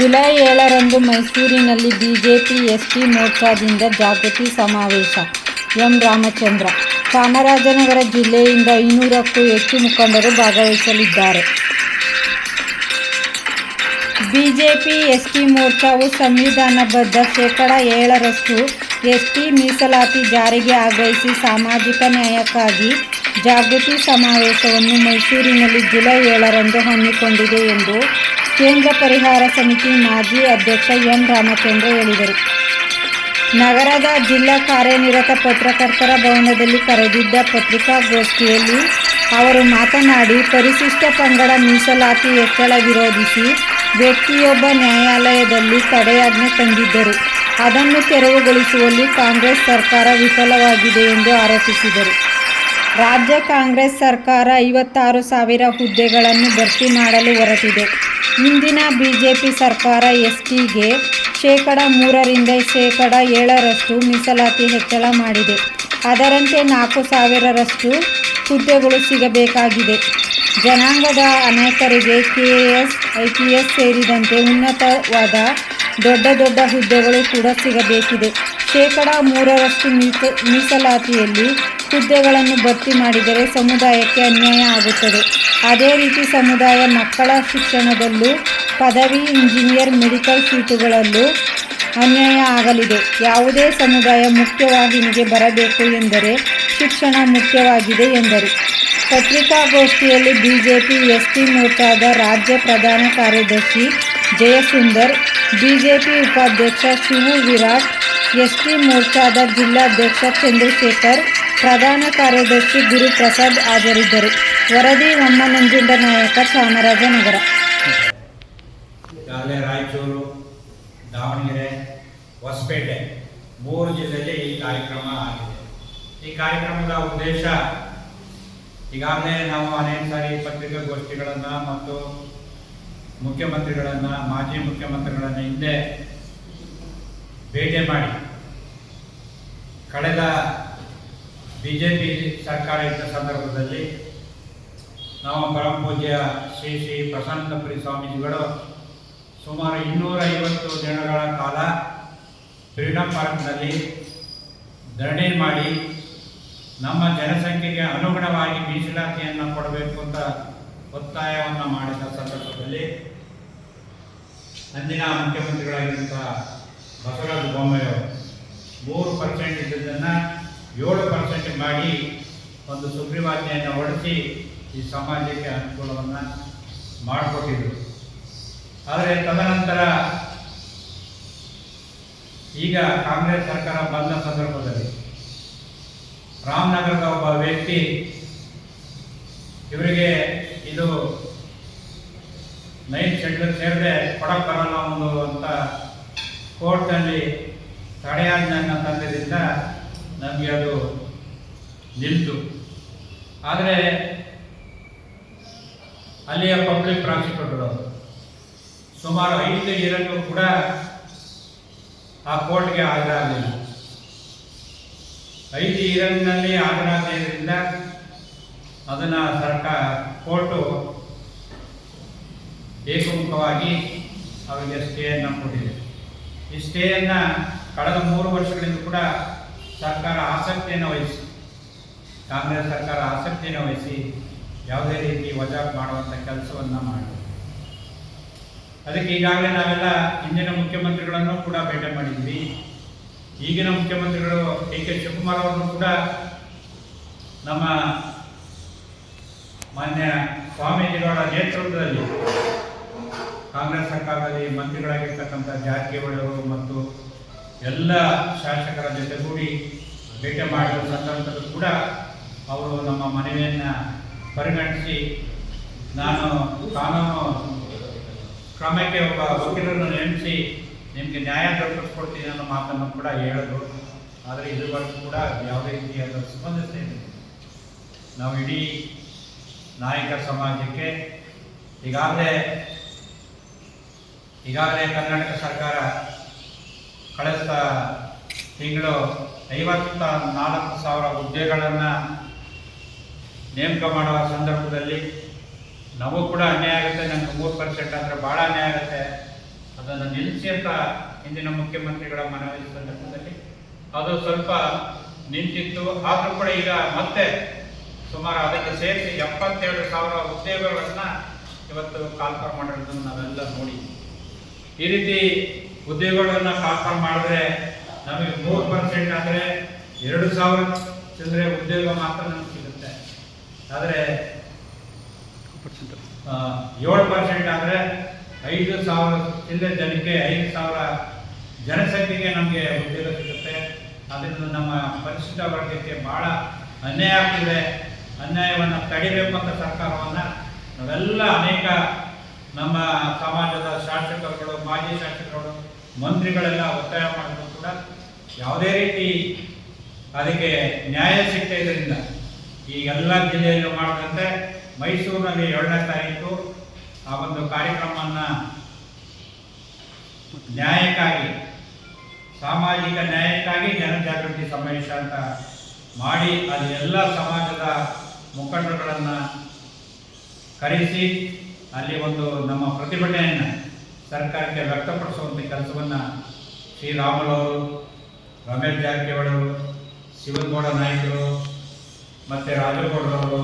July 7ರಂದು ಮೈಸೂರಿನಲ್ಲಿ BJP ST ಮೋರ್ಚಾದಿಂದ ಜಾಗೃತಿ ಸಮಾವೇಶ. ಎಂ. ರಾಮಚಂದ್ರ. ಚಾಮರಾಜನಗರ ಜಿಲ್ಲೆಯಿಂದ 500ಕ್ಕೂ ಹೆಚ್ಚು ಮುಖಂಡರು ಭಾಗವಹಿಸಲಿದ್ದಾರೆ. ಬಿಜೆಪಿ ಎಸ್ಟಿ ಮೋರ್ಚಾವು ಸಂವಿಧಾನಬದ್ಧ ಶೇಕಡಾ 7ರಷ್ಟು ಎಸ್ಟಿ ಮೀಸಲಾತಿ ಜಾರಿಗೆ ಆಗ್ರಹಿಸಿ ಸಾಮಾಜಿಕ ನ್ಯಾಯಕ್ಕಾಗಿ ಜಾಗೃತಿ ಸಮಾವೇಶವನ್ನು ಮೈಸೂರಿನಲ್ಲಿ ಜುಲೈ 7ರಂದು ಹಮ್ಮಿಕೊಂಡಿದೆ ಎಂದು ಕೇಂದ್ರ ಪರಿಹಾರ ಸಮಿತಿ ಮಾಜಿ ಅಧ್ಯಕ್ಷ ಎಂ. ರಾಮಚಂದ್ರ ಹೇಳಿದರು. ನಗರದ ಜಿಲ್ಲಾ ಕಾರ್ಯನಿರತ ಪತ್ರಕರ್ತರ ಭವನದಲ್ಲಿ ಕರೆದಿದ್ದ ಪತ್ರಿಕಾಗೋಷ್ಠಿಯಲ್ಲಿ ಅವರು ಮಾತನಾಡಿ, ಪರಿಶಿಷ್ಟ ಪಂಗಡ ಮೀಸಲಾತಿ ಹೆಚ್ಚಳ ವಿರೋಧಿಸಿ ವ್ಯಕ್ತಿಯೊಬ್ಬ ನ್ಯಾಯಾಲಯದಲ್ಲಿ ತಡೆಯಾಜ್ಞೆ ತಂದಿದ್ದರು. ಅದನ್ನು ತೆರವುಗೊಳಿಸುವಲ್ಲಿ ಕಾಂಗ್ರೆಸ್ ಸರ್ಕಾರ ವಿಫಲವಾಗಿದೆ ಎಂದು ಆರೋಪಿಸಿದರು. ರಾಜ್ಯ ಕಾಂಗ್ರೆಸ್ ಸರ್ಕಾರ 56,000 ಹುದ್ದೆಗಳನ್ನು ಭರ್ತಿ ಮಾಡಲು ಹೊರಟಿದೆ. ಹಿಂದಿನ ಬಿಜೆಪಿ ಸರ್ಕಾರ ಎಸ್ಟಿಗೆ ಶೇಕಡಾ 3ರಿಂದ ಶೇಕಡಾ 7ರಷ್ಟು ಮೀಸಲಾತಿ ಹೆಚ್ಚಳ ಮಾಡಿದೆ. ಅದರಂತೆ 4,000ರಷ್ಟು ಹುದ್ದೆಗಳು ಸಿಗಬೇಕಾಗಿದೆ. ಜನಾಂಗದ ಅನೇಕರಿಗೆ ಕೆಎಎಸ್, ಐಪಿಎಸ್ ಸೇರಿದಂತೆ ಉನ್ನತವಾದ ದೊಡ್ಡ ಹುದ್ದೆಗಳು ಕೂಡ ಸಿಗಬೇಕಿದೆ. ಶೇಕಡಾ 3ರಷ್ಟು ಮೀಸಲಾತಿಯಲ್ಲಿ ಹುದ್ದೆಗಳನ್ನು ಭರ್ತಿ ಮಾಡಿದರೆ ಸಮುದಾಯಕ್ಕೆ ಅನ್ಯಾಯ ಆಗುತ್ತದೆ. ಅದೇ ರೀತಿ ಸಮುದಾಯ ಮಕ್ಕಳ ಶಿಕ್ಷಣದಲ್ಲೂ ಪದವಿ, ಇಂಜಿನಿಯರ್, ಮೆಡಿಕಲ್ ಸೀಟುಗಳಲ್ಲೂ ಅನ್ಯಾಯ ಆಗಲಿದೆ. ಯಾವುದೇ ಸಮುದಾಯ ಮುಖ್ಯವಾಹಿನಿಗೆ ಬರಬೇಕು ಎಂದರೆ ಶಿಕ್ಷಣ ಮುಖ್ಯವಾಗಿದೆ ಎಂದರು. ಪತ್ರಿಕಾಗೋಷ್ಠಿಯಲ್ಲಿ ಬಿಜೆಪಿ ಎಸ್ಟಿ ಮೋರ್ಚಾದ ರಾಜ್ಯ ಪ್ರಧಾನ ಕಾರ್ಯದರ್ಶಿ ಜಯಸುಂದರ್, ಬಿಜೆಪಿ ಉಪಾಧ್ಯಕ್ಷ ಶಿವು ವಿರಾಟ್, ಎಸ್ಟಿ ಮೋರ್ಚಾದ ಜಿಲ್ಲಾಧ್ಯಕ್ಷ ಚಂದ್ರಶೇಖರ್, ಪ್ರಧಾನ ಕಾರ್ಯದರ್ಶಿ ಗುರುಪ್ರಸಾದ್ ಹಾಜರಿದ್ದರು. ವರದಿ ಒಮ್ಮ ನಂಜುಂಡನಾಯಕ, ಚಾಮರಾಜನಗರ. ಈಗಾಗಲೇ ರಾಯಚೂರು, ದಾವಣಗೆರೆ, ಹೊಸಪೇಟೆ 3 ಜಿಲ್ಲೆಯಲ್ಲಿ ಈ ಕಾರ್ಯಕ್ರಮ ಆಗಿದೆ. ಈ ಕಾರ್ಯಕ್ರಮದ ಉದ್ದೇಶ, ಈಗಾಗಲೇ ನಾವು ಅನೇಕ ಸಾರಿ ಪತ್ರಿಕಾಗೋಷ್ಠಿಗಳನ್ನು ಮತ್ತು ಮುಖ್ಯಮಂತ್ರಿಗಳನ್ನು, ಮಾಜಿ ಮುಖ್ಯಮಂತ್ರಿಗಳನ್ನು ಹಿಂದೆ ಭೇಟಿ ಮಾಡಿ, ಕಳೆದ ಬಿಜೆಪಿ ಸರ್ಕಾರ ಇದ್ದ ಸಂದರ್ಭದಲ್ಲಿ ನಾವು ಪರಮ ಪೂಜ್ಯ ಶ್ರೀ ಶ್ರೀ ಪ್ರಸನ್ನಪುರಿ ಸ್ವಾಮೀಜಿಗಳು ಸುಮಾರು 250 ದಿನಗಳ ಕಾಲ ಫ್ರೀಡಮ್ ಪಾರ್ಕ್ನಲ್ಲಿ ಧರಣಿ ಮಾಡಿ ನಮ್ಮ ಜನಸಂಖ್ಯೆಗೆ ಅನುಗುಣವಾಗಿ ಮೀಸಲಾತಿಯನ್ನು ಕೊಡಬೇಕು ಅಂತ ಒತ್ತಾಯವನ್ನು ಮಾಡಿದ ಸಂದರ್ಭದಲ್ಲಿ ಅಂದಿನ ಮುಖ್ಯಮಂತ್ರಿಗಳಾಗಿದ್ದಂಥ ಬಸವರಾಜ ಬೊಮ್ಮಾಯಿಯವರು 3% ಇದ್ದದನ್ನು 7% ಮಾಡಿ ಒಂದು ಸುಗ್ರೀವಾಜ್ಞೆಯನ್ನು ಹೊರಡಿಸಿ ಈ ಸಮಾಜಕ್ಕೆ ಅನುಕೂಲವನ್ನು ಮಾಡಿಕೊಟ್ಟಿದ್ರು. ಆದರೆ ತದನಂತರ ಈಗ ಕಾಂಗ್ರೆಸ್ ಸರ್ಕಾರ ಬಂದ ಸಂದರ್ಭದಲ್ಲಿ ರಾಮನಗರದ ಒಬ್ಬ ವ್ಯಕ್ತಿ ಇವರಿಗೆ ಇದು 9th ಶೆಡ್ಯೂಲ್ ಸೇರದೆ ಕೊಡಕ್ಕೆ ಬರಲ್ಲ ಒಂದು ಅಂತ ಕೋರ್ಟ್ನಲ್ಲಿ ತಡೆಯಾಜ್ಞೆಯನ್ನು ತಂದಿದ್ದರಿಂದ ನಮಗೆ ಅದು ನಿಲ್ತು. ಆದರೆ ಅಲ್ಲಿಯ ಪಬ್ಲಿಕ್ ಪ್ರಾಸಿಕ್ಯೂಟರ್ ಸುಮಾರು 5 ಇಯರಲ್ಲೂ ಕೂಡ ಆ ಕೋರ್ಟ್ಗೆ ಹಾಜರಾಗಲಿಲ್ಲ. 5 ಇಯರ್ನಲ್ಲಿ ಹಾಜರಾಗದ್ರಿಂದ ಅದನ್ನು ಕೋರ್ಟು ಏಕಮುಖವಾಗಿ ಅವರಿಗೆ ಸ್ಟೇಯನ್ನು ಕೊಟ್ಟಿದೆ. ಈ ಸ್ಟೇಯನ್ನು ಕಳೆದ 3 ವರ್ಷಗಳಿಂದ ಕೂಡ ಸರ್ಕಾರ ಆಸಕ್ತಿಯನ್ನು ವಹಿಸಿ, ಕಾಂಗ್ರೆಸ್ ಸರ್ಕಾರ ಆಸಕ್ತಿಯನ್ನು ವಹಿಸಿ ಯಾವುದೇ ರೀತಿ ವಜಾ ಮಾಡುವಂಥ ಕೆಲಸವನ್ನು ಮಾಡಿದೆ. ಅದಕ್ಕೆ ಈಗಾಗಲೇ ನಾವೆಲ್ಲ ಹಿಂದಿನ ಮುಖ್ಯಮಂತ್ರಿಗಳನ್ನು ಕೂಡ ಭೇಟಿ ಮಾಡಿದ್ವಿ. ಈಗಿನ ಮುಖ್ಯಮಂತ್ರಿಗಳು ಡಿ ಕೆ ಶಿವಕುಮಾರ್ ಅವರನ್ನು ಕೂಡ ನಮ್ಮ ಮಾನ್ಯ ಸ್ವಾಮೀಜಿಗಳ ನೇತೃತ್ವದಲ್ಲಿ ಕಾಂಗ್ರೆಸ್ ಸರ್ಕಾರದಲ್ಲಿ ಮಂತ್ರಿಗಳಾಗಿರ್ತಕ್ಕಂಥ ಜಾರಕಿಹೊಳಿ ಅವರು ಮತ್ತು ಎಲ್ಲ ಶಾಸಕರ ಜೊತೆಗೂಡಿ ಭೇಟಿ ಮಾಡಿದ ಸಂದರ್ಭದಲ್ಲೂ ಕೂಡ ಅವರು ನಮ್ಮ ಮನವಿಯನ್ನು ಪರಿಗಣಿಸಿ ನಾನು ಕಾನೂನು ಕ್ರಮಕ್ಕೆ ಒಬ್ಬ ವಕೀಲರನ್ನು ನೇಮಿಸಿ ನಿಮಗೆ ನ್ಯಾಯ ದೊರಕಿಸ್ಕೊಡ್ತೀನಿ ಅನ್ನೋ ಮಾತನ್ನು ಕೂಡ ಹೇಳಿದ್ರು. ಆದರೆ ಇದುವರೆಗೂ ಕೂಡ ಯಾವುದೇ ರೀತಿಯಾದ ಸ್ಪಂದಿಸ್ತಿದೆ. ನಾವು ಇಡೀ ನಾಯಕ ಸಮಾಜಕ್ಕೆ ಈಗಾಗಲೇ ಕರ್ನಾಟಕ ಸರ್ಕಾರ ಕಳೆದ ತಿಂಗಳು 54,000 ಹುದ್ದೆಗಳನ್ನು ನೇಮಕ ಮಾಡುವ ಸಂದರ್ಭದಲ್ಲಿ ನಮಗೂ ಕೂಡ ಅನ್ಯಾಯ ಆಗುತ್ತೆ. ನನಗೆ 3% ಅಂದರೆ ಭಾಳ ಅನ್ಯಾಯ ಆಗುತ್ತೆ. ಅದನ್ನು ನಿಲ್ಲಿಸಿ ಅಂತ ಹಿಂದಿನ ಮುಖ್ಯಮಂತ್ರಿಗಳ ಮನವಿ ಸಂದರ್ಭದಲ್ಲಿ ಅದು ಸ್ವಲ್ಪ ನಿಂತಿತ್ತು. ಆದರೂ ಕೂಡ ಈಗ ಮತ್ತೆ ಸುಮಾರು ಅದಕ್ಕೆ ಸೇರಿಸಿ 72,000 ಉದ್ಯೋಗಗಳನ್ನು ಇವತ್ತು ಕಾಲ್ಫಾರ್ಮ್ ಮಾಡಿರೋದನ್ನು ನಾವೆಲ್ಲ ನೋಡಿ. ಈ ರೀತಿ ಉದ್ಯೋಗಗಳನ್ನು ಕಾಲ್ಫಾರ್ಮ್ ಮಾಡಿದ್ರೆ ನಮಗೆ 3% ಆದರೆ 2,000 ಚಿಲ್ಲರೆ ಉದ್ಯೋಗ ಮಾತ್ರ ನಮ್ಗೆ ಸಿಗುತ್ತೆ. ಆದರೆ 7% ಆದರೆ 5,000 ಚಿಲ್ಲರೆ ಜನಕ್ಕೆ 5,000 ಜನಸಂಖ್ಯೆಗೆ ನಮಗೆ ಉದ್ಯೋಗ ಸಿಗುತ್ತೆ. ಅದರಿಂದ ನಮ್ಮ ಪರಿಶಿಷ್ಟ ವರ್ಗಕ್ಕೆ ಬಹಳ ಅನ್ಯಾಯ ಆಗ್ತಿದೆ. ಅನ್ಯಾಯವನ್ನು ತಡಿಬೇಕು ಅಂತ ಸರ್ಕಾರವನ್ನು ನಾವೆಲ್ಲ ಅನೇಕ ನಮ್ಮ ಸಮಾಜದ ಶಾಸಕರುಗಳು, ಮಾಜಿ ಶಾಸಕರುಗಳು, ಮಂತ್ರಿಗಳೆಲ್ಲ ಒತ್ತಾಯ ಮಾಡಿದ್ರು ಕೂಡ ಯಾವುದೇ ರೀತಿ ಅದಕ್ಕೆ ನ್ಯಾಯ ಸಿಗ್ತಾ ಇದರಿಂದ ಈ ಎಲ್ಲ ಜಿಲ್ಲೆಯಲ್ಲೂ ಮಾಡಿದಂತೆ ಮೈಸೂರಿನಲ್ಲಿ 7ನೇ ತಾರೀಕು ಆ ಒಂದು ಕಾರ್ಯಕ್ರಮವನ್ನು ನ್ಯಾಯಕ್ಕಾಗಿ, ಸಾಮಾಜಿಕ ನ್ಯಾಯಕ್ಕಾಗಿ ಜನಜಾಗೃತಿ ಸಮಾವೇಶ ಅಂತ ಮಾಡಿ ಅಲ್ಲಿ ಎಲ್ಲ ಸಮಾಜದ ಮುಖಂಡರುಗಳನ್ನು ಕರೆಸಿ ಅಲ್ಲಿ ಒಂದು ನಮ್ಮ ಪ್ರತಿಭಟನೆಯನ್ನು ಸರ್ಕಾರಕ್ಕೆ ವ್ಯಕ್ತಪಡಿಸುವಂಥ ಕೆಲಸವನ್ನು ಶ್ರೀರಾಮುಲು ಅವರು, ರಮೇಶ್ ಜಾರಕಿಹೊಳಿ ಅವರು, ಶಿವನಗೌಡ ನಾಯ್ಕರು ಮತ್ತು ರಾಜಗೌಡರವರು,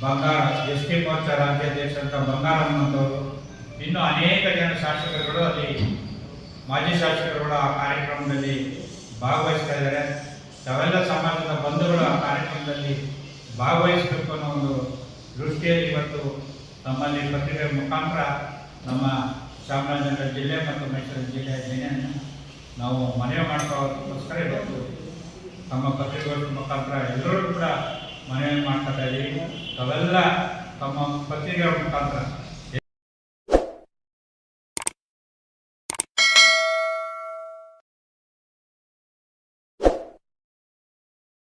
ಬಂಗಾರ ಎಸ್.ಟಿ. ಮೋರ್ಚಾ ರಾಜ್ಯಾಧ್ಯಕ್ಷರಂತ ಬಂಗಾರಮ್ಮನವರು, ಇನ್ನೂ ಅನೇಕ ಜನ ಶಾಸಕರುಗಳು ಅಲ್ಲಿ ಮಾಜಿ ಶಾಸಕರುಗಳು ಆ ಕಾರ್ಯಕ್ರಮದಲ್ಲಿ ಭಾಗವಹಿಸ್ತಾ ಇದ್ದಾರೆ. ತಾವೆಲ್ಲ ಸಮಾಜದ ಬಂಧುಗಳು ಆ ಕಾರ್ಯಕ್ರಮದಲ್ಲಿ ಭಾಗವಹಿಸಬೇಕು ಅನ್ನೋ ಒಂದು ದೃಷ್ಟಿಯಲ್ಲಿ ಇವತ್ತು ನಮ್ಮಲ್ಲಿ ಪತ್ರಿಕೆ ಮುಖಾಂತರ ನಮ್ಮ ಚಾಮರಾಜನಗರ ಜಿಲ್ಲೆ ಮತ್ತು ಮೈಸೂರು ಜಿಲ್ಲೆಯ ಜನತೆಯನ್ನು ನಾವು ಮನವಿ ಮಾಡ್ಕೊಳ್ಳೋದಕ್ಕೋಸ್ಕರ ಇವತ್ತು ನಮ್ಮ ಪತ್ರಿಕೆಗಳ ಮುಖಾಂತರ ಎಲ್ಲರೂ ಕೂಡ ಮನವಿ ಮಾಡ್ಕೊತಾ ಇದ್ದೀವಿ. ತಾವೆಲ್ಲ ತಮ್ಮ ಪತ್ರಿಕೆಗಳ ಮುಖಾಂತರ